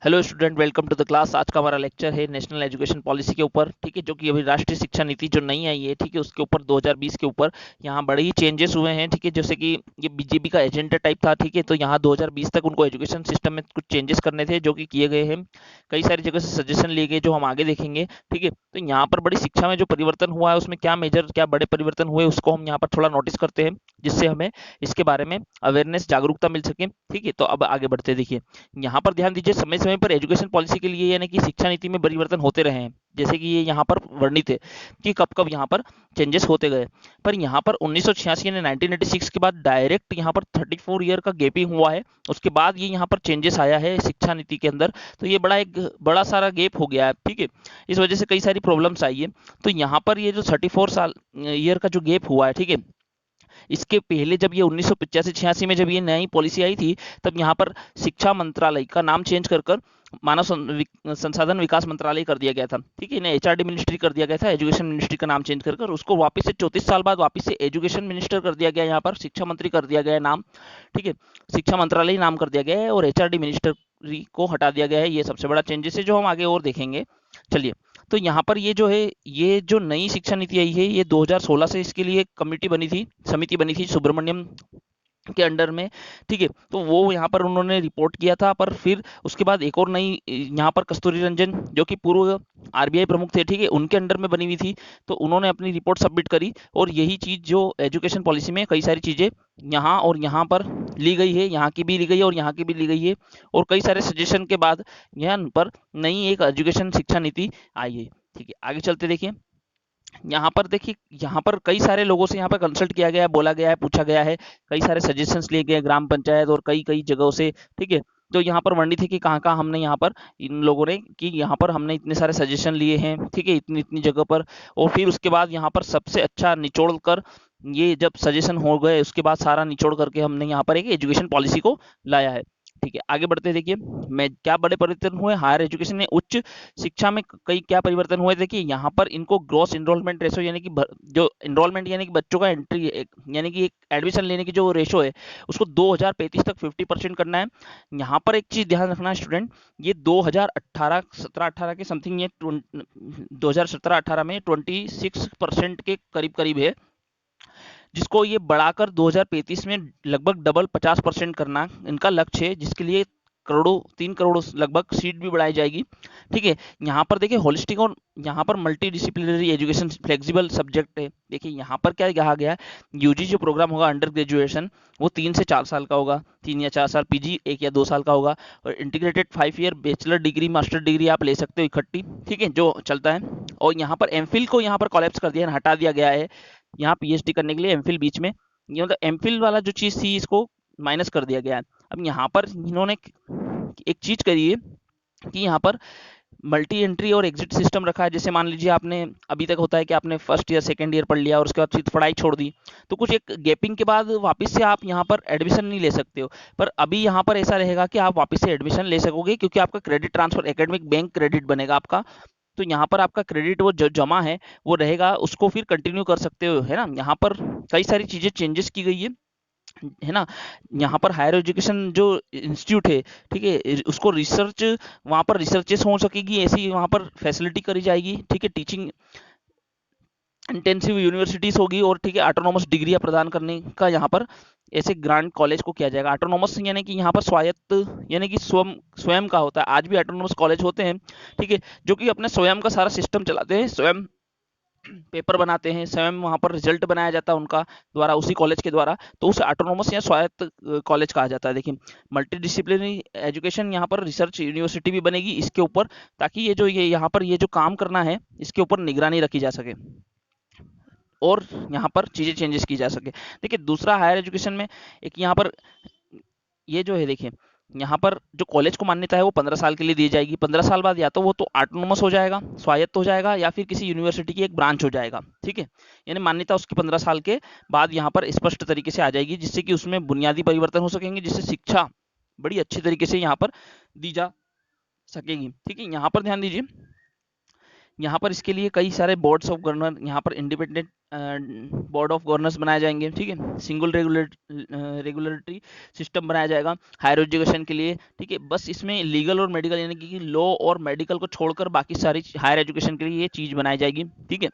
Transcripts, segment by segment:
Hello student, welcome to the class. आज का हमारा लेक्चर है नेशनल एजुकेशन पॉलिसी के ऊपर, ठीक है, जो कि अभी राष्ट्रीय शिक्षा नीति जो नई आई है, ठीक है, उसके ऊपर 2020 के ऊपर यहाँ बड़े ही चेंजेस हुए हैं, ठीक है। जैसे कि ये बीजेपी का एजेंडा टाइप था, ठीक है, तो यहाँ 2020 तक उनको एजुकेशन सिस्टम में कुछ चेंजेस करने थे जो कि किए गए हैं। कई सारी जगह से सजेशन लिए गए जो हम आगे देखेंगे, ठीक है। तो यहाँ पर बड़ी शिक्षा में जो परिवर्तन हुआ है उसमें क्या बड़े परिवर्तन हुए उसको हम यहाँ पर थोड़ा नोटिस करते हैं, जिससे हमें इसके बारे में अवेयरनेस जागरूकता मिल सके, ठीक है। तो अब आगे बढ़ते देखिए, यहाँ पर ध्यान दीजिए, समय समय पर एजुकेशन पॉलिसी के लिए यानी कि शिक्षा नीति में परिवर्तन होते रहे हैं। जैसे कि ये यहाँ पर वर्णित है कि कब कब यहाँ पर चेंजेस होते गए। पर यहाँ पर 1986 यानी 1986 के बाद डायरेक्ट यहाँ पर 34 ईयर का गैपिंग हुआ है। उसके बाद ये यहाँ पर चेंजेस आया है शिक्षा नीति के अंदर। तो ये बड़ा सारा गैप हो गया है, ठीक है। इस वजह से कई सारी प्रॉब्लम्स आई है। तो यहाँ पर ये जो 34 साल ईयर का जो गैप हुआ है, ठीक है, इसके पहले जब ये 1985-86 में जब ये नई पॉलिसी आई थी, तब यहाँ पर शिक्षा मंत्रालय का नाम चेंज कर कर मानव संसाधन विकास मंत्रालय कर दिया गया था, ठीक है। इन्हें एचआरडी मिनिस्ट्री कर दिया गया था, एजुकेशन मिनिस्ट्री का नाम चेंज कर कर उसको वापस से 34 साल बाद वापस से एजुकेशन मिनिस्टर कर दिया गया, यहाँ पर शिक्षा मंत्री कर दिया गया नाम, ठीक है। शिक्षा मंत्रालय नाम कर दिया गया है और एचआरडी मिनिस्ट्री को हटा दिया गया है। ये सबसे बड़ा चेंजेस है जो हम आगे और देखेंगे। चलिए, तो यहाँ पर ये जो है, ये जो नई शिक्षा नीति आई है, ये 2016 से इसके लिए कमेटी बनी थी, समिति बनी थी सुब्रमण्यम के अंडर में, ठीक है। तो वो यहाँ पर उन्होंने रिपोर्ट किया था, पर फिर उसके बाद एक और नई यहाँ पर कस्तूरी रंजन जो कि पूर्व आरबीआई प्रमुख थे, ठीक है, उनके अंडर में बनी हुई थी। तो उन्होंने अपनी रिपोर्ट सबमिट करी और यही चीज़ जो एजुकेशन पॉलिसी में कई सारी चीज़ें यहाँ और यहाँ पर ली गई है, यहाँ की भी ली गई है और यहाँ की भी ली गई है। और कई सारे सजेशन के बाद यहाँ पर नई एक एजुकेशन शिक्षा नीति आई है, ठीक है। आगे चलते देखिए, यहाँ पर देखिए, यहाँ पर कई सारे लोगों से यहाँ पर कंसल्ट किया गया है, बोला गया है, पूछा गया है, कई सारे सजेशंस लिए गए ग्राम पंचायत और कई कई जगहों से, ठीक है। तो यहाँ पर वर्णित है कि कहाँ कहाँ हमने यहाँ पर इन लोगों ने कि यहाँ पर हमने इतने सारे सजेशन लिए हैं, ठीक है, इतनी इतनी जगह पर। और फिर उसके बाद यहाँ पर सबसे अच्छा निचोड़ कर, ये जब सजेशन हो गए उसके बाद सारा निचोड़ करके हमने यहाँ पर एक एजुकेशन पॉलिसी को लाया है, ठीक है। आगे बढ़ते देखिए, मैं क्या बड़े परिवर्तन हुए हायर एजुकेशन में, उच्च शिक्षा में कई क्या परिवर्तन हुए। देखिए यहाँ पर इनको ग्रॉस एनरोलमेंट रेशो यानी कि जो एनरोलमेंट यानी कि बच्चों का एंट्री यानी कि एक एडमिशन लेने की जो रेशो है उसको 2035 तक 50% करना है। यहाँ पर एक चीज ध्यान रखना है स्टूडेंट, ये 2018 17-18 के समथिंग, ये 2017-18 में 26% के करीब करीब है, जिसको ये बढ़ाकर 2035 में लगभग डबल 50% करना इनका लक्ष्य है, जिसके लिए करोड़ों 3 करोड़ लगभग सीट भी बढ़ाई जाएगी, ठीक है। यहाँ पर देखिए होलिस्टिक और यहाँ पर multi disciplinary education flexible subject है। देखिए यहाँ पर क्या कहा गया है, यूजी जो प्रोग्राम होगा अंडर ग्रेजुएशन वो 3 से 4 साल का होगा, 3 या 4 साल, पीजी 1 या 2 साल का होगा, और integrated 5 year bachelor degree master degree आप ले सकते हो इकट्ठी, ठीक है, जो चलता है। और यहाँ पर एमफिल को यहाँ पर कोलैप्स कर दिया है, हटा दिया गया है। यहाँ पीएचडी करने के लिए एमफिल बीच में, ये मतलब एमफिल वाला जो चीज़ थी इसको माइनस कर दिया गया है। अब यहाँ पर इन्होंने एक चीज़ करी है कि यहाँ पर मल्टी एंट्री और एग्जिट सिस्टम रखा है। जैसे मान लीजिए आपने अभी तक होता है कि आपने फर्स्ट ईयर सेकंड ईयर पढ़ लिया और उसके बाद फिर पढ़ाई छोड़ दी, तो कुछ एक गैपिंग के बाद वापस से आप यहाँ पर एडमिशन नहीं ले सकते हो। पर अभी यहाँ पर ऐसा रहेगा कि आप वापस से एडमिशन ले सकोगे, क्योंकि आपका credit transfer academic bank credit बनेगा आपका। तो यहाँ पर आपका क्रेडिट वो जो जमा है वो रहेगा, उसको फिर कंटिन्यू कर सकते हो, है ना। यहाँ पर कई सारी चीज़ें चेंजेस की गई है ना। यहाँ पर हायर एजुकेशन जो इंस्टीट्यूट है, ठीक है, उसको रिसर्च, वहाँ पर रिसर्चेस हो सकेगी, ऐसी वहाँ पर फैसिलिटी करी जाएगी, ठीक है। टीचिंग इंटेंसिव यूनिवर्सिटीज होगी और ठीक है, ऑटोनॉमस डिग्रियाँ प्रदान करने का यहाँ पर ऐसे ग्रांट कॉलेज को किया जाएगा। ऑटोनॉमस यानी कि यहाँ पर स्वायत्त यानी कि स्वयं स्वयं का होता है। आज भी ऑटोनॉमस कॉलेज होते हैं, ठीक है, जो कि अपने स्वयं का सारा सिस्टम चलाते हैं, स्वयं पेपर बनाते हैं, स्वयं वहाँ पर रिजल्ट बनाया जाता है उनका द्वारा, उसी कॉलेज के द्वारा। तो उसे ऑटोनॉमस या स्वायत्त कॉलेज कहा जाता है। देखिए मल्टी डिसिप्लिनरी एजुकेशन, यहाँ पर रिसर्च यूनिवर्सिटी भी बनेगी इसके ऊपर, ताकि ये यहाँ पर ये जो काम करना है इसके ऊपर निगरानी रखी जा सके और यहाँ पर चीज़ें चेंजेस की जा सके। देखिए दूसरा हायर एजुकेशन में एक यहाँ पर ये जो है, देखिए यहाँ पर जो कॉलेज को मान्यता है वो 15 साल के लिए दी जाएगी। 15 साल बाद या तो वो तो ऑटोनोमस हो जाएगा, स्वायत्त हो जाएगा, या फिर किसी यूनिवर्सिटी की एक ब्रांच हो जाएगा, ठीक है। यानी मान्यता उसकी 15 साल के बाद यहाँ पर स्पष्ट तरीके से आ जाएगी, जिससे कि उसमें बुनियादी परिवर्तन हो सकेंगे, जिससे शिक्षा बड़ी अच्छी तरीके से यहाँ पर दी जा सकेगी, ठीक है। यहाँ पर ध्यान दीजिए, यहाँ पर इसके लिए कई सारे बोर्ड्स ऑफ गवर्नर यहाँ पर इंडिपेंडेंट बोर्ड ऑफ गवर्नर्स बनाए जाएंगे, ठीक है, सिंगल रेगुलेटरी सिस्टम बनाया जाएगा हायर एजुकेशन के लिए, ठीक है। बस इसमें लीगल और मेडिकल यानी कि लॉ और मेडिकल को छोड़कर बाकी सारी हायर एजुकेशन के लिए ये चीज़ बनाई जाएगी, ठीक है।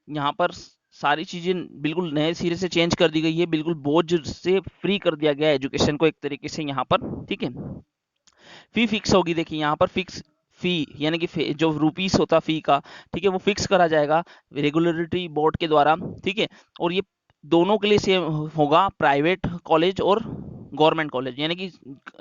यहाँ पर सारी चीज़ें बिल्कुल नए सिरे से चेंज कर दी गई है, बिल्कुल बोझ से फ्री कर दिया गया है एजुकेशन को एक तरीके से यहाँ पर, ठीक है। फी फिक्स होगी, देखिए यहाँ पर फिक्स फी यानी कि जो रुपीस होता फी का, ठीक है, वो फिक्स करा जाएगा रेगुलेटरी बोर्ड के द्वारा, ठीक है। और ये दोनों के लिए सेम होगा, प्राइवेट कॉलेज और गवर्नमेंट कॉलेज, यानी कि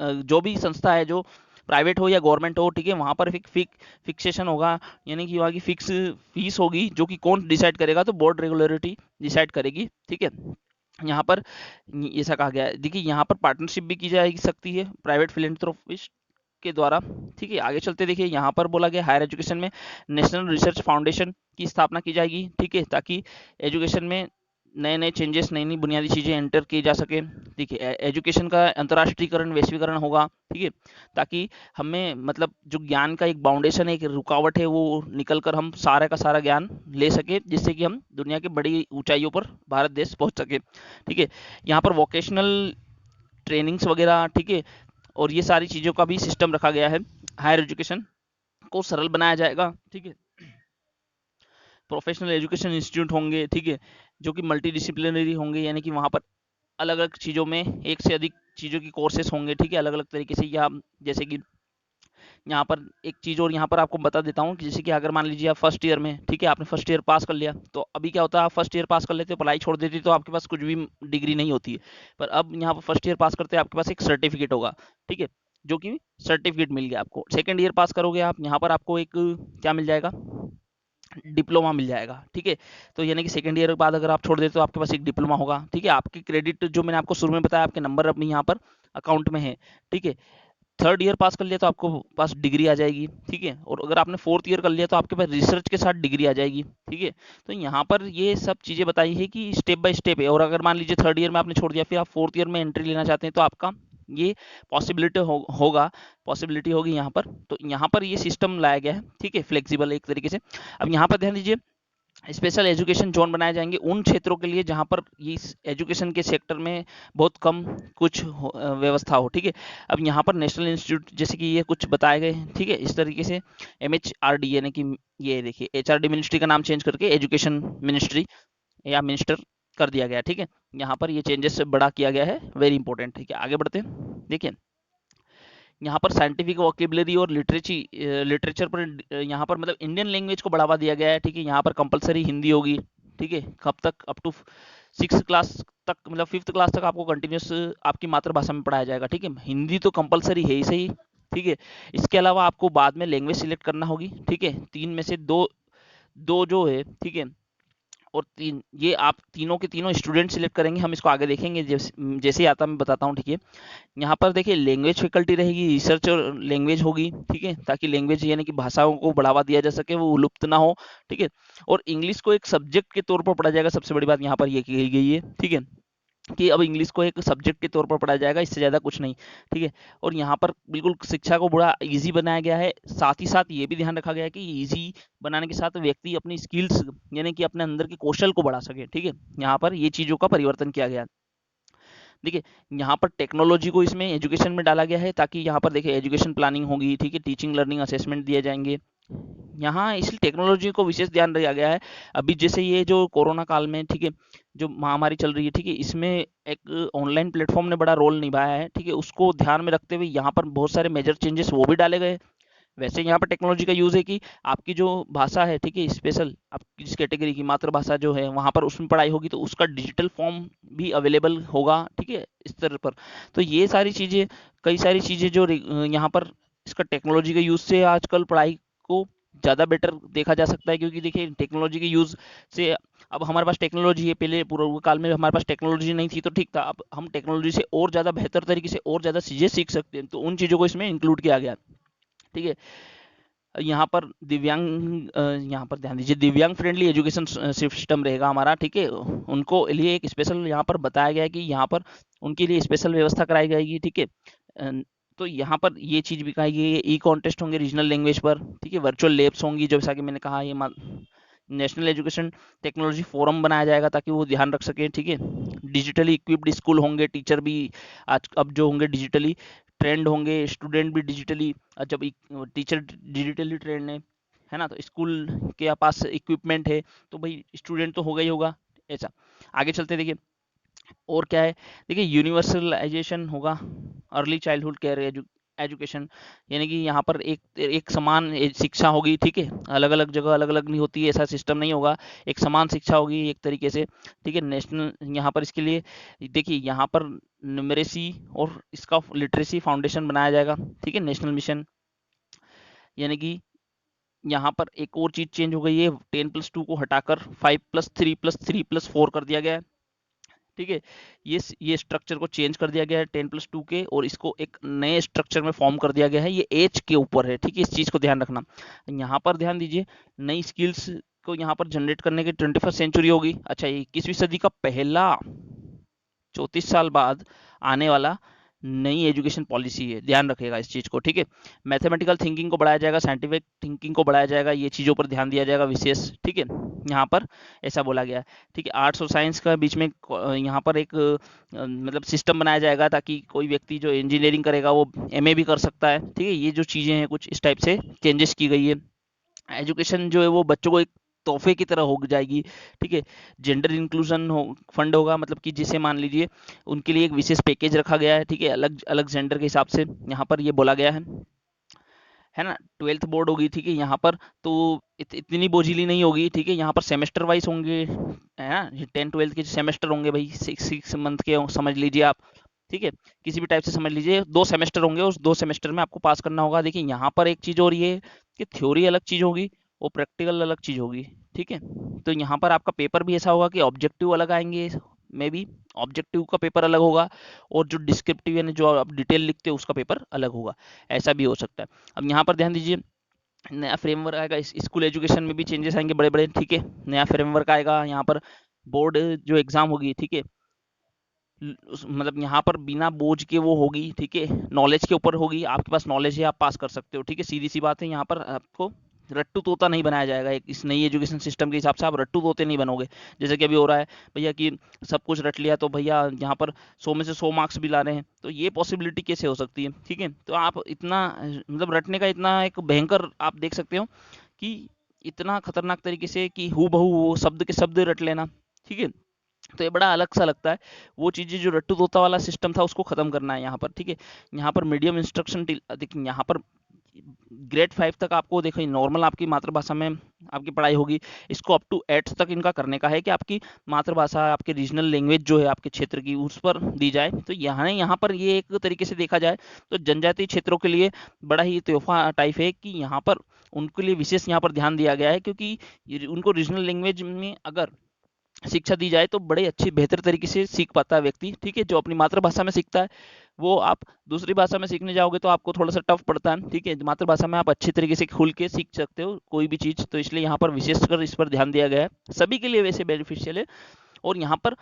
जो भी संस्था है जो प्राइवेट हो या गवर्नमेंट हो, ठीक है, वहाँ पर फिक्सेशन होगा, यानी कि वहाँ की फिक्स फीस होगी, जो कि कौन डिसाइड करेगा, तो बोर्ड रेगुलेटरी डिसाइड करेगी, ठीक है। यहाँ पर ऐसा कहा गया है, देखिए यहाँ पर पार्टनरशिप भी की जा सकती है प्राइवेट फिलेंथ्रोपिस्ट के द्वारा, ठीक है। आगे चलते देखिए यहाँ पर बोला गया हायर एजुकेशन में नेशनल रिसर्च फाउंडेशन की स्थापना की जाएगी, ठीक है, ताकि एजुकेशन में नए नए चेंजेस, नई नई बुनियादी चीज़ें एंटर की जा सके, ठीक है। एजुकेशन का अंतर्राष्ट्रीयकरण, वैश्वीकरण होगा, ठीक है, ताकि हमें मतलब जो ज्ञान का एक बाउंडेशन है, एक रुकावट है, वो निकल कर हम सारा का सारा ज्ञान ले सके, जिससे कि हम दुनिया के बड़ी ऊंचाइयों पर भारत देश पहुंच सके, ठीक है। यहाँ पर वोकेशनल ट्रेनिंग्स वगैरह, ठीक है, और ये सारी चीज़ों का भी सिस्टम रखा गया है। हायर एजुकेशन को सरल बनाया जाएगा, ठीक है। प्रोफेशनल एजुकेशन इंस्टीट्यूट होंगे, ठीक है, जो कि मल्टी डिसिप्लिनरी होंगे, यानी कि वहाँ पर अलग अलग चीज़ों में एक से अधिक चीज़ों की कोर्सेस होंगे, ठीक है, अलग अलग तरीके से, या जैसे कि यहाँ पर एक चीज़ और यहाँ पर आपको बता देता हूँ कि जैसे कि अगर मान लीजिए आप फर्स्ट ईयर में, ठीक है, आपने फर्स्ट ईयर पास कर लिया, तो अभी क्या होता है, आप फर्स्ट ईयर पास कर लेते हो, पढ़ाई छोड़ देते तो आपके पास कुछ भी डिग्री नहीं होती है, पर अब यहाँ पर फर्स्ट ईयर पास करते हैं आपके पास एक सर्टिफिकेट होगा, ठीक है, जो कि सर्टिफिकेट मिल गया आपको। सेकेंड ईयर पास करोगे आप, यहाँ पर आपको एक क्या मिल जाएगा, डिप्लोमा मिल जाएगा, ठीक है। तो यानी कि सेकंड ईयर के बाद अगर आप छोड़ देते तो आपके पास एक डिप्लोमा होगा, ठीक है। आपकी क्रेडिट जो मैंने आपको शुरू में बताया, आपके नंबर अपने यहाँ पर अकाउंट में है, ठीक है। थर्ड ईयर पास कर लिया तो आपको पास डिग्री आ जाएगी, ठीक है। और अगर आपने फोर्थ ईयर कर लिया तो आपके पास रिसर्च के साथ डिग्री आ जाएगी, ठीक है। तो यहाँ पर ये सब चीज़ें बताई है कि स्टेप बाय स्टेप है, और अगर मान लीजिए थर्ड ईयर में आपने छोड़ दिया, फिर आप फोर्थ ईयर में एंट्री लेना चाहते हैं, तो आपका ये होगा, पॉसिबिलिटी होगी यहाँ पर। तो यहाँ पर ये सिस्टम लाया गया है, ठीक है, फ्लेक्सिबल एक तरीके से। अब यहाँ पर ध्यान दीजिए, स्पेशल एजुकेशन जोन बनाए जाएंगे उन क्षेत्रों के लिए जहां पर इस एजुकेशन के सेक्टर में बहुत कम कुछ व्यवस्था हो, ठीक है। अब यहाँ पर नेशनल इंस्टीट्यूट जैसे कि ये कुछ बताए गए हैं, ठीक है, इस तरीके से MHRD यानी कि ये देखिए HRD मिनिस्ट्री का नाम चेंज करके एजुकेशन मिनिस्ट्री या मिनिस्टर कर दिया गया, ठीक है। यहाँ पर ये चेंजेस बड़ा किया गया है, वेरी इंपॉर्टेंट, ठीक है। आगे बढ़ते हैं, देखिए यहाँ पर साइंटिफिक वोकेबलरी और लिटरेचर पर यहाँ पर मतलब इंडियन लैंग्वेज को बढ़ावा दिया गया है, ठीक है। यहाँ पर कंपलसरी हिंदी होगी, ठीक है, कब तक, अप टू 6 क्लास तक, मतलब 5th क्लास तक आपको कंटिन्यूस आपकी मातृभाषा में पढ़ाया जाएगा, ठीक है। हिंदी तो कंपलसरी है ही सही, ठीक है। इसके अलावा आपको बाद में लैंग्वेज सिलेक्ट करना होगी, ठीक है, तीन में से दो दो जो है, ठीक है, और तीन, ये आप तीनों के तीनों स्टूडेंट सिलेक्ट करेंगे, हम इसको आगे देखेंगे, जैसे जैसे ही आता मैं बताता हूँ, ठीक है। यहाँ पर देखिए लैंग्वेज फैकल्टी रहेगी, रिसर्च और लैंग्वेज होगी, ठीक है, ताकि लैंग्वेज यानी कि भाषाओं को बढ़ावा दिया जा सके, वो लुप्त ना हो, ठीक है। और इंग्लिश को एक सब्जेक्ट के तौर पर पढ़ा जाएगा, सबसे बड़ी बात यहाँ पर ये की गई है, ठीक है, कि अब इंग्लिश को एक सब्जेक्ट के तौर पर पढ़ाया जाएगा, इससे ज़्यादा कुछ नहीं, ठीक है। और यहाँ पर बिल्कुल शिक्षा को बड़ा इजी बनाया गया है, साथ ही साथ ये भी ध्यान रखा गया है कि इजी बनाने के साथ व्यक्ति अपनी स्किल्स यानी कि अपने अंदर के कौशल को बढ़ा सके, ठीक है। यहाँ पर ये चीज़ों का परिवर्तन किया गया है। देखिए यहाँ पर टेक्नोलॉजी को इसमें एजुकेशन में डाला गया है, ताकि यहाँ पर देखिए एजुकेशन प्लानिंग होगी, ठीक है, टीचिंग लर्निंग असेसमेंट दिए जाएंगे। यहाँ इसलिए टेक्नोलॉजी को विशेष ध्यान दिया गया है। अभी जैसे ये जो कोरोना काल में, ठीक है, जो महामारी चल रही है, ठीक है, इसमें एक ऑनलाइन प्लेटफॉर्म ने बड़ा रोल निभाया है, ठीक है, उसको ध्यान में रखते हुए यहाँ पर बहुत सारे मेजर चेंजेस वो भी डाले गए। वैसे यहाँ पर टेक्नोलॉजी का यूज़ है कि आपकी जो भाषा है, ठीक है, स्पेशल आपकी जिस कैटेगरी की मातृभाषा जो है वहाँ पर उसमें पढ़ाई होगी, तो उसका डिजिटल फॉर्म भी अवेलेबल होगा, ठीक है, इस तरह पर। तो ये सारी चीज़ें, कई सारी चीज़ें जो यहाँ पर इसका टेक्नोलॉजी के यूज़ से आजकल पढ़ाई को ज़्यादा बेटर देखा जा सकता है, क्योंकि देखिए टेक्नोलॉजी के यूज़ से अब हमारे पास टेक्नोलॉजी है, पहले पूर्व काल में हमारे पास टेक्नोलॉजी नहीं थी तो ठीक था, अब हम टेक्नोलॉजी से और ज़्यादा बेहतर तरीके से और ज़्यादा चीज़ें सीख सकते हैं, तो उन चीज़ों को इसमें इंक्लूड किया गया, ठीक है। यहाँ पर यहाँ पर ध्यान दीजिए, दिव्यांग फ्रेंडली एजुकेशन सिस्टम रहेगा हमारा, ठीक है। उनको लिए एक स्पेशल यहाँ पर बताया गया है कि यहाँ पर उनके लिए स्पेशल व्यवस्था कराई जाएगी, ठीक है। तो यहाँ पर ये चीज़ भी कही गई है, ई कॉन्टेस्ट होंगे रीजनल लैंग्वेज पर, ठीक है, वर्चुअल लैब्स होंगी, जो जैसा कि मैंने कहा, ये नेशनल एजुकेशन टेक्नोलॉजी फोरम बनाया जाएगा ताकि वो ध्यान रख सकें, ठीक है। डिजिटली इक्विप्ड स्कूल होंगे, टीचर भी आज अब जो होंगे डिजिटली ट्रेंड होंगे, स्टूडेंट भी डिजिटली, जब टीचर डिजिटली ट्रेंड है ना, तो स्कूल के पास इक्विपमेंट है तो भाई स्टूडेंट तो होगा ही होगा। ऐसा आगे चलते देखिए और क्या है, देखिए यूनिवर्सलाइजेशन होगा, अर्ली चाइल्डहुड केयर एजुकेशन, यानी कि यहाँ पर एक एक समान शिक्षा होगी, ठीक है। अलग अलग जगह अलग अलग नहीं होती है, ऐसा सिस्टम नहीं होगा, एक समान शिक्षा होगी एक तरीके से, ठीक है। नेशनल यहाँ पर इसके लिए देखिए यहाँ पर न्यूमरेसी और इसका लिटरेसी फाउंडेशन बनाया जाएगा, ठीक है, नेशनल मिशन। यानी कि यहाँ पर एक और चीज चेंज हो गई है, 10+2 को हटाकर 5+3+3+4 कर दिया गया है, ठीक है। ये स्ट्रक्चर को चेंज कर दिया गया है 10+2 के, और इसको एक नए स्ट्रक्चर में फॉर्म कर दिया गया है, ये एज के ऊपर है, ठीक है। इस चीज को ध्यान रखना। यहाँ पर ध्यान दीजिए, नई स्किल्स को यहाँ पर जनरेट करने की 21वीं सेंचुरी होगी। अच्छा, ये 21वीं सदी का पहला 34 साल बाद आने वाला नई एजुकेशन पॉलिसी है, ध्यान रखिएगा इस चीज को, ठीक है। मैथमेटिकल थिंकिंग को बढ़ाया जाएगा, साइंटिफिक थिंकिंग को बढ़ाया जाएगा, ये चीजों पर ध्यान दिया जाएगा विशेष, ठीक है। यहाँ पर ऐसा बोला गया है, ठीक है। आर्ट्स और साइंस का बीच में यहाँ पर एक मतलब सिस्टम बनाया जाएगा ताकि कोई व्यक्ति जो इंजीनियरिंग करेगा वो एमए भी कर सकता है, ठीक है। ये जो चीजें हैं कुछ इस टाइप से चेंजेस की गई है। एजुकेशन जो है वो बच्चों को एक तोहफे की तरह हो जाएगी, ठीक है। जेंडर इंक्लूजन फंड होगा, मतलब कि जिसे मान लीजिए उनके लिए एक विशेष पैकेज रखा गया है, ठीक है, अलग अलग जेंडर के हिसाब से यहाँ पर ये बोला गया है ना। 12th बोर्ड होगी, ठीक है, यहाँ पर तो इतनी बोझिली नहीं होगी, ठीक है। यहाँ पर सेमेस्टर वाइज होंगे, है ना, 10 12 के सेमेस्टर होंगे भाई, 6 मंथ के समझ लीजिए आप, ठीक है। किसी भी टाइप से समझ लीजिए, 2 सेमेस्टर होंगे, उस 2 सेमेस्टर में आपको पास करना होगा। देखिए यहाँ पर एक चीज और ये है कि थ्योरी अलग चीज होगी और प्रैक्टिकल अलग चीज होगी, ठीक है। तो यहाँ पर आपका पेपर भी ऐसा होगा कि ऑब्जेक्टिव अलग आएंगे, मे बी ऑब्जेक्टिव का पेपर अलग होगा, और जो डिस्क्रिप्टिव यानी जो आप डिटेल लिखते हो उसका पेपर अलग होगा, ऐसा भी हो सकता है। अब यहाँ पर ध्यान दीजिए, नया फ्रेमवर्क आएगा, स्कूल एजुकेशन में भी चेंजेस आएंगे बड़े बड़े, ठीक है। नया फ्रेमवर्क आएगा, यहाँ पर बोर्ड जो एग्जाम होगी, ठीक है, मतलब यहाँ पर बिना बोझ के वो होगी, ठीक है, नॉलेज के ऊपर होगी, आपके पास नॉलेज है आप पास कर सकते हो, ठीक है। सीधी सी बात है, यहाँ पर आपको रट्टू तोता नहीं बनाया जाएगा, एक इस नई एजुकेशन सिस्टम के हिसाब से आप रट्टू तोते नहीं बनोगे, जैसे कि अभी हो रहा है भैया कि सब कुछ रट लिया तो भैया यहाँ पर 100 में से 100 मार्क्स भी ला रहे हैं, तो ये पॉसिबिलिटी कैसे हो सकती है, ठीक है। तो आप इतना मतलब रटने का इतना एक भयंकर आप देख सकते हो कि इतना खतरनाक तरीके से कि हु बहू वो शब्द के शब्द रट लेना, ठीक है। तो ये बड़ा अलग सा लगता है, वो चीजें जो रट्टू तोता वाला सिस्टम था उसको खत्म करना है यहाँ पर, ठीक है। यहाँ पर मीडियम इंस्ट्रक्शन, देखिए यहाँ पर ग्रेड 5 तक आपको देखिए नॉर्मल आपकी मातृभाषा में आपकी पढ़ाई होगी, इसको अप टू 8 तक इनका करने का है कि आपकी मातृभाषा आपके रीजनल लैंग्वेज जो है आपके क्षेत्र की उस पर दी जाए। तो यहाँ पर ये एक तरीके से देखा जाए तो जनजातीय क्षेत्रों के लिए बड़ा ही तोहफा टाइप है कि यहाँ पर उनके लिए विशेष यहाँ पर ध्यान दिया गया है, क्योंकि उनको रीजनल लैंग्वेज में अगर शिक्षा दी जाए तो बड़े अच्छे बेहतर तरीके से सीख पाता है व्यक्ति, ठीक है। जो अपनी मातृभाषा में सीखता है वो आप दूसरी भाषा में सीखने जाओगे तो आपको थोड़ा सा टफ पड़ता है, ठीक है। मातृभाषा में आप अच्छे तरीके से खुल के सीख सकते हो कोई भी चीज़, तो इसलिए यहाँ पर विशेषकर इस पर ध्यान दिया गया है, सभी के लिए वैसे बेनिफिशियल है। और यहाँ पर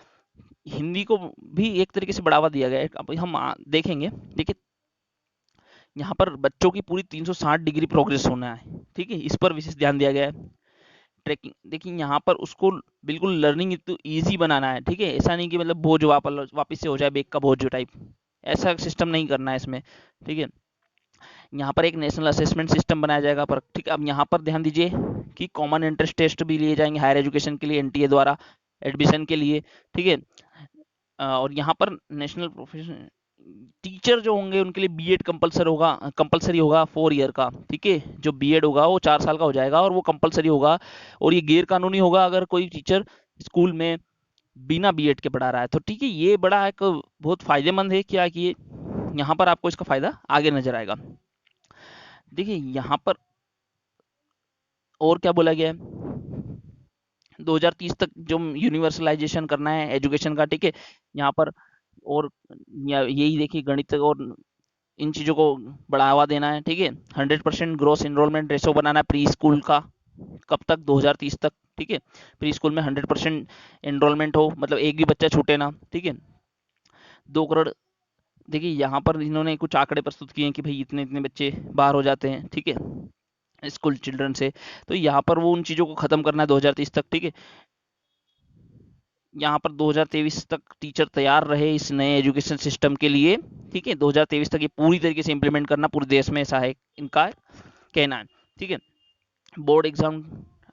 हिंदी को भी एक तरीके से बढ़ावा दिया गया है। अब हम देखेंगे, देखिए यहाँ पर बच्चों की पूरी 360 डिग्री प्रोग्रेस होना है, ठीक है, इस पर विशेष ध्यान दिया गया है। ट्रैकिंग देखिए यहाँ पर उसको बिल्कुल लर्निंग तो ईजी बनाना है, ठीक है। ऐसा नहीं कि मतलब बोझ वापस से हो जाए बेग का बोझ जो टाइप, ऐसा सिस्टम नहीं करना है इसमें, ठीक है। यहाँ पर एक नेशनल असेसमेंट सिस्टम बनाया जाएगा, पर ठीक है। अब यहाँ पर ध्यान दीजिए कि कॉमन एंट्रेंस टेस्ट भी लिए जाएंगे हायर एजुकेशन के लिए एनटीए द्वारा एडमिशन के लिए, ठीक है। और यहाँ पर नेशनल प्रोफेशन टीचर जो होंगे उनके लिए बीएड कंपलसरी होगा 4 ईयर का, ठीक है। जो बीएड होगा वो 4 साल का हो जाएगा और वो कंपलसरी होगा, और ये गैर कानूनी होगा अगर कोई टीचर स्कूल में बिना बीएड के पढ़ा रहा है, तो ठीक है। ये बड़ा एक बहुत फायदेमंद है, क्या कि यहाँ पर आपको इसका फायदा आगे नजर आएगा। देखिए यहाँ पर और क्या बोला गया है, 2030 तक जो यूनिवर्सलाइजेशन करना है एजुकेशन का, ठीक है। यहाँ पर और यही देखिए गणित और इन चीज़ों को बढ़ावा देना है, ठीक है। 100% ग्रोस इनरोलमेंट रेशो बनाना है प्री स्कूल का, कब तक, 2030 तक, ठीक है। प्री स्कूल में 100% एनरोलमेंट हो, मतलब एक भी बच्चा छूटे ना, ठीक है। 2 करोड़, देखिए यहाँ पर इन्होंने कुछ आंकड़े प्रस्तुत किए हैं कि भाई इतने इतने बच्चे बाहर हो जाते हैं, ठीक है। स्कूल चिल्ड्रन से। तो यहाँ पर वो उन चीज़ों को ख़त्म करना है 2030 तक, ठीक है। यहाँ पर 2023 तक टीचर तैयार रहे इस नए एजुकेशन सिस्टम के लिए, ठीक है। 2023 तक ये पूरी तरीके से इम्प्लीमेंट करना पूरे देश में, ऐसा है इनका कहना है, ठीक है। बोर्ड एग्जाम,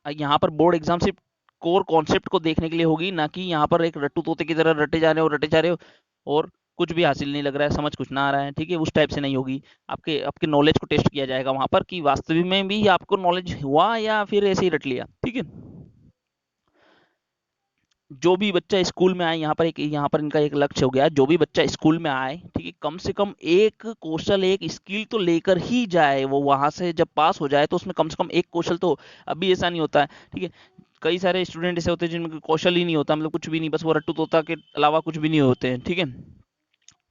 यहाँ पर बोर्ड एग्जाम सिर्फ कोर कॉन्सेप्ट को देखने के लिए होगी, ना कि यहाँ पर एक रट्टू तोते की तरह रटे जा रहे हो रटे जा रहे हो और कुछ भी हासिल नहीं लग रहा है, समझ कुछ ना आ रहा है, ठीक है। उस टाइप से नहीं होगी। आपके आपके नॉलेज को टेस्ट किया जाएगा वहां पर कि वास्तविक में भी आपको नॉलेज हुआ या फिर ऐसे ही रट लिया, ठीक है। जो भी बच्चा स्कूल में आए, यहाँ पर इनका एक लक्ष्य हो गया, जो भी बच्चा स्कूल में आए, ठीक है, कम से कम एक कौशल एक स्किल तो लेकर ही जाए। वो वहां से जब पास हो जाए तो उसमें कम से कम एक कौशल तो, अभी ऐसा नहीं होता है, ठीक है। कई सारे स्टूडेंट ऐसे होते हैं जिनमें कौशल ही नहीं होता, मतलब कुछ भी नहीं, बस वो रट्टू तोता के अलावा कुछ भी नहीं होते हैं, ठीक है।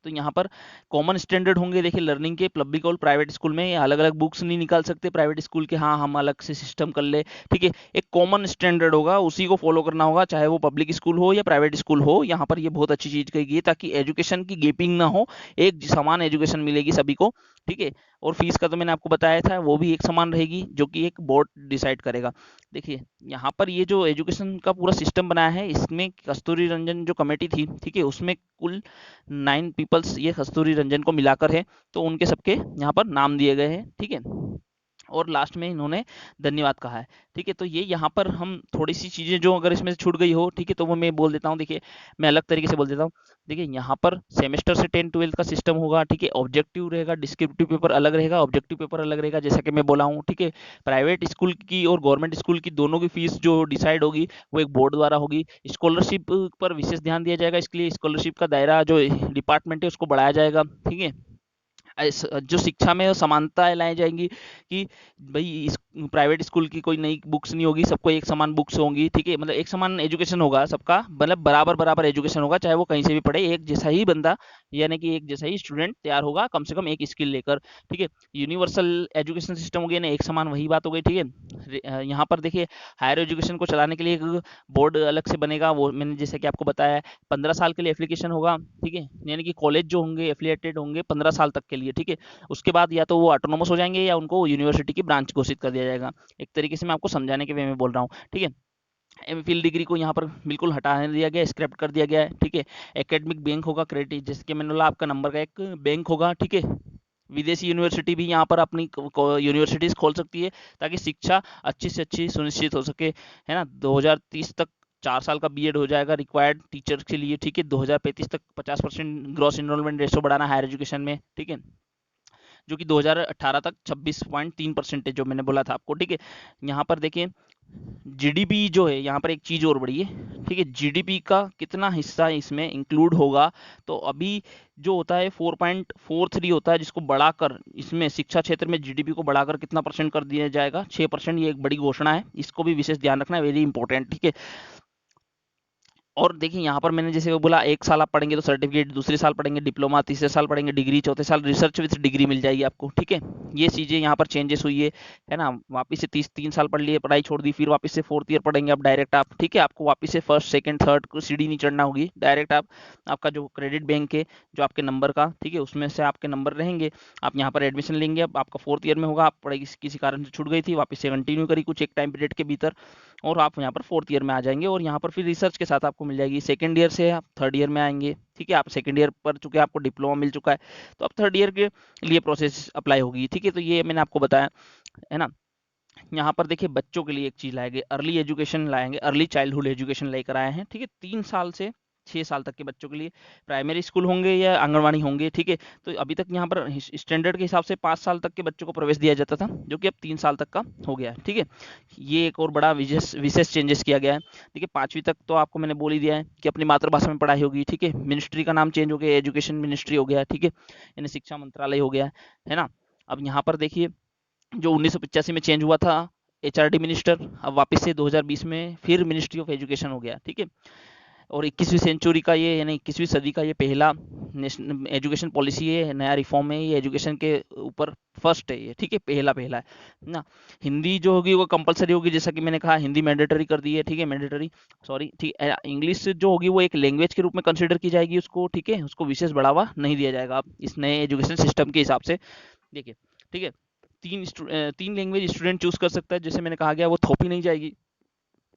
तो यहाँ पर कॉमन स्टैंडर्ड होंगे। देखिए लर्निंग के पब्लिक और प्राइवेट स्कूल में अलग अलग बुक्स नहीं निकाल सकते प्राइवेट स्कूल के, हाँ हम अलग से सिस्टम कर ले, ठीक है। एक कॉमन स्टैंडर्ड होगा, उसी को फॉलो करना होगा, चाहे वो पब्लिक स्कूल हो या प्राइवेट स्कूल हो। यहाँ पर ये बहुत अच्छी चीज कही गई है ताकि एजुकेशन की गैपिंग ना हो, एक समान एजुकेशन मिलेगी सभी को, ठीक है। और फीस का तो मैंने आपको बताया था, वो भी एक समान रहेगी, जो कि एक बोर्ड डिसाइड करेगा। देखिए यहाँ पर ये जो एजुकेशन का पूरा सिस्टम बनाया है, इसमें कस्तूरी रंजन जो कमेटी थी, ठीक है, उसमें कुल 9 पीपल्स ये कस्तूरी रंजन को मिलाकर है। तो उनके सबके यहाँ पर नाम दिए गए हैं, ठीक है। और लास्ट में इन्होंने धन्यवाद कहा है, ठीक है। तो ये यहाँ पर हम थोड़ी सी चीजें जो अगर इसमें से छूट गई हो, ठीक है, तो वो मैं बोल देता हूँ। देखिए मैं अलग तरीके से बोल देता हूँ। देखिए यहाँ पर सेमेस्टर से 10-12 का सिस्टम होगा, ठीक है। ऑब्जेक्टिव रहेगा, डिस्क्रिप्टिव पेपर अलग रहेगा, ऑब्जेक्टिव पेपर अलग रहेगा, जैसा कि मैं बोला हूँ, ठीक है। प्राइवेट स्कूल की और गवर्नमेंट स्कूल की दोनों की फीस जो डिसाइड होगी वो एक बोर्ड द्वारा होगी। स्कॉलरशिप पर विशेष ध्यान दिया जाएगा, इसके लिए स्कॉलरशिप का दायरा जो डिपार्टमेंट है उसको बढ़ाया जाएगा, ठीक है। जो शिक्षा में समानताएं लाई जाएंगी कि भाई इस प्राइवेट स्कूल की कोई नई बुक्स नहीं होगी, सबको एक समान बुक्स होंगी, ठीक है। मतलब एक समान एजुकेशन होगा सबका, मतलब बराबर बराबर एजुकेशन होगा, चाहे वो कहीं से भी पढ़े, एक जैसा ही बंदा यानी कि एक जैसा ही स्टूडेंट तैयार होगा कम से कम एक स्किल लेकर, ठीक है। यूनिवर्सल एजुकेशन सिस्टम हो गया ना, एक समान वही बात हो गई, ठीक है। यहाँ पर देखिए हायर एजुकेशन को चलाने के लिए एक बोर्ड अलग से बनेगा, वो मैंने जैसे कि आपको बताया 15 साल के लिए एप्लीकेशन होगा, ठीक है। यानी कि कॉलेज जो होंगे एफिलिएटेड होंगे 15 साल तक के लिए, ठीक है। उसके बाद या तो वो ऑटोनोमस हो जाएंगे या उनको यूनिवर्सिटी की ब्रांच घोषित कर दिया जाएगा। एक तरीके से मैं आपको समझाने के वे में बोल रहा हूँ, ठीक है। एमफिल डिग्री को यहाँ पर बिल्कुल हटा दिया गया, स्क्रैप कर दिया गया है, ठीक है। एकेडमिक बैंक होगा, क्रेडिट जैसे कि मैंने बोला आपका नंबर का एक बैंक होगा, ठीक है। विदेशी यूनिवर्सिटी भी यहाँ पर अपनी यूनिवर्सिटीज खोल सकती है ताकि शिक्षा अच्छी से अच्छी सुनिश्चित हो सके, है ना। 2030 तक 4 साल का बीएड हो जाएगा रिक्वायर्ड टीचर के लिए, ठीक है। 2035 तक 50% ग्रॉस इनरोलमेंट रेशो बढ़ाना हायर एजुकेशन में, ठीक है, जो कि 2018 तक 26.3% जो मैंने बोला था आपको, ठीक है। यहाँ पर देखिए जीडीपी जो है, यहाँ पर एक चीज और बढ़ी है, ठीक है। जीडीपी का कितना हिस्सा इसमें इंक्लूड होगा, तो अभी जो होता है 4.43 होता है, जिसको बढ़ाकर इसमें शिक्षा क्षेत्र में जीडीपी को बढ़ाकर कितना परसेंट कर दिया जाएगा, 6%। ये एक बड़ी घोषणा है, इसको भी विशेष ध्यान रखना है, वेरी इंपॉर्टेंट, ठीक है। और देखिए यहाँ पर मैंने जैसे वो बोला, एक साल आप पढ़ेंगे तो सर्टिफिकेट, दूसरे साल पढ़ेंगे डिप्लोमा, तीसरे साल पढ़ेंगे डिग्री, चौथे साल रिसर्च विद डिग्री मिल जाएगी आपको, ठीक है। ये चीजें यहाँ पर चेंजेस हुई है ना। वापिस से 3 साल पढ़ लिए, पढ़ाई छोड़ दी, फिर वापस से 4th ईयर पढ़ेंगे अब डायरेक्ट आप, ठीक है। आपको वापस से फर्स्ट सेकंड थर्ड को सीढ़ी नहीं चढ़ना होगी, डायरेक्ट आप आपका जो क्रेडिट बैंक है जो आपके नंबर का, ठीक है, उसमें से आपके नंबर रहेंगे, आप यहाँ पर एडमिशन लेंगे। अब आपका 4th ईयर में होगा, आप पढ़ाई किसी कारण से छूट गई थी, वापस से कंटिन्यू करी कुछ एक टाइम पीरियड के भीतर, और आप यहाँ पर 4th ईयर में आ जाएंगे, और यहाँ पर फिर रिसर्च के साथ आपको मिल जाएगी। सेकंड ईयर से आप 3rd ईयर में आएंगे, ठीक है। आप सेकंड ईयर पढ़ चुके हैं, आपको डिप्लोमा मिल चुका है, तो अब 3rd ईयर के लिए प्रोसेस अप्लाई होगी, ठीक है। तो ये मैंने आपको बताया, है ना। यहाँ पर देखिए बच्चों के लिए एक चीज लाएंगे, अर्ली एजुकेशन लाएंगे, अर्ली चाइल्डहुड एजुकेशन लेकर आए हैं, ठीक है। 3 साल से 6 साल तक के बच्चों के लिए प्राइमरी स्कूल होंगे या आंगनवाड़ी होंगे, ठीक है। तो अभी तक यहाँ पर स्टैंडर्ड के हिसाब से 5 साल तक के बच्चों को प्रवेश दिया जाता था, जो कि अब 3 साल तक का हो गया है, ठीक है। ये एक और बड़ा विशेष विशेष चेंजेस किया गया है। देखिए 5वीं तक तो आपको मैंने बोल ही दिया है कि अपनी मातृभाषा में पढ़ाई होगी, ठीक है। मिनिस्ट्री का नाम चेंज हो गया, एजुकेशन मिनिस्ट्री हो गया, ठीक है, यानी शिक्षा मंत्रालय हो गया है ना। अब यहाँ पर देखिए जो 1985 में चेंज हुआ था एचआरडी मिनिस्टर, अब वापस से 2020 में फिर मिनिस्ट्री ऑफ एजुकेशन हो गया, ठीक है। और 21वीं सेंचुरी का ये यानी 21वीं सदी का ये पहला नेशनल एजुकेशन पॉलिसी है, नया रिफॉर्म है ये एजुकेशन के ऊपर, फर्स्ट है ये, ठीक है, पहला पहला है ना। हिंदी जो होगी वो कंपलसरी होगी, जैसा कि मैंने कहा हिंदी मैंडेटरी कर दी है, ठीक है, मैंडेटरी, सॉरी, ठीक है। इंग्लिश जो होगी वो एक लैंग्वेज के रूप में कंसिडर की जाएगी उसको, ठीक है, उसको विशेष बढ़ावा नहीं दिया जाएगा अब इस नए एजुकेशन सिस्टम के हिसाब से, देखिए, ठीक है। तीन लैंग्वेज स्टूडेंट चूज कर सकता है, जैसे मैंने कहा गया वो थोपी नहीं जाएगी,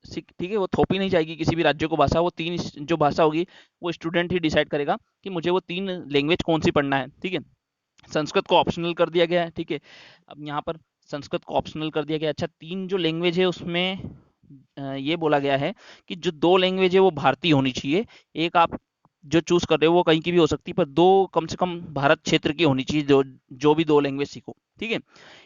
ठीक है, वो थोपी नहीं जाएगी किसी भी राज्य को भाषा, वो तीन जो भाषा होगी वो स्टूडेंट ही डिसाइड करेगा कि मुझे वो तीन लैंग्वेज कौन सी पढ़ना है, ठीक है। संस्कृत को ऑप्शनल कर दिया गया है, ठीक है। अब यहाँ पर संस्कृत को ऑप्शनल कर दिया गया। अच्छा, तीन जो लैंग्वेज है उसमें ये बोला गया है कि जो दो लैंग्वेज है वो भारतीय होनी चाहिए। एक आप जो चूज कर रहे हो वो कहीं की भी हो सकती है, पर दो कम से कम भारत क्षेत्र की होनी चाहिए, जो भी दो लैंग्वेज सीखो, ठीक है।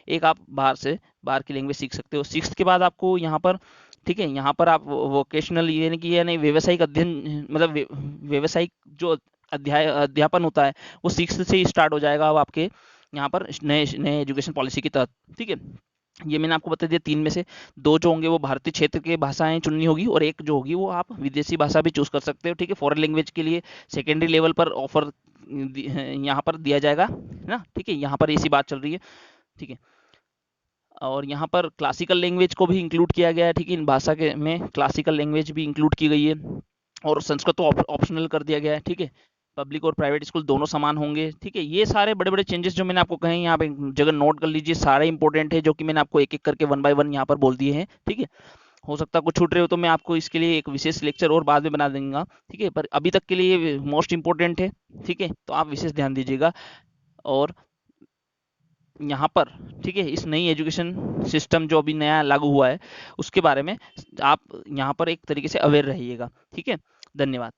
एक आप बाहर की लैंग्वेज सीख सकते हो। सिक्स के बाद आपको यहाँ पर, ठीक है, यहाँ पर आप वोकेशनल यानी व्यावसायिक अध्ययन, मतलब व्यावसायिक जो अध्यापन होता है वो सिक्स से ही स्टार्ट हो जाएगा अब आपके यहाँ पर नए नए एजुकेशन पॉलिसी के तहत, ठीक है। ये मैंने आपको बता दिया, तीन में से दो जो होंगे वो भारतीय क्षेत्र के भाषाएं चुननी होगी, और एक जो होगी वो आप विदेशी भाषा भी चूज कर सकते हो, ठीक है। फॉरेन लैंग्वेज के लिए सेकेंडरी लेवल पर ऑफर यहाँ पर दिया जाएगा ना, ठीक है, यहाँ पर ऐसी बात चल रही है, ठीक है। और यहाँ पर क्लासिकल लैंग्वेज को भी इंक्लूड किया गया है, ठीक है, इन भाषा के में क्लासिकल लैंग्वेज भी इंक्लूड की गई है, और संस्कृत तो ऑप्शनल कर दिया गया है, ठीक है। पब्लिक और प्राइवेट स्कूल दोनों समान होंगे, ठीक है। ये सारे बड़े बड़े चेंजेस जो मैंने आपको कहे यहाँ पे जगह नोट कर लीजिए, सारे इंपॉर्टेंट है, जो कि मैंने आपको एक एक करके वन बाय वन यहाँ पर बोल दिए हैं, ठीक है। हो सकता है कुछ छूट रहे हो तो मैं आपको इसके लिए एक विशेष लेक्चर और बाद में बना दूंगा, ठीक है, पर अभी तक के लिए मोस्ट इंपॉर्टेंट है, ठीक है, तो आप विशेष ध्यान दीजिएगा। और यहाँ पर, ठीक है, इस नई एजुकेशन सिस्टम जो अभी नया लागू हुआ है उसके बारे में आप यहाँ पर एक तरीके से अवेयर रहिएगा, ठीक है। धन्यवाद।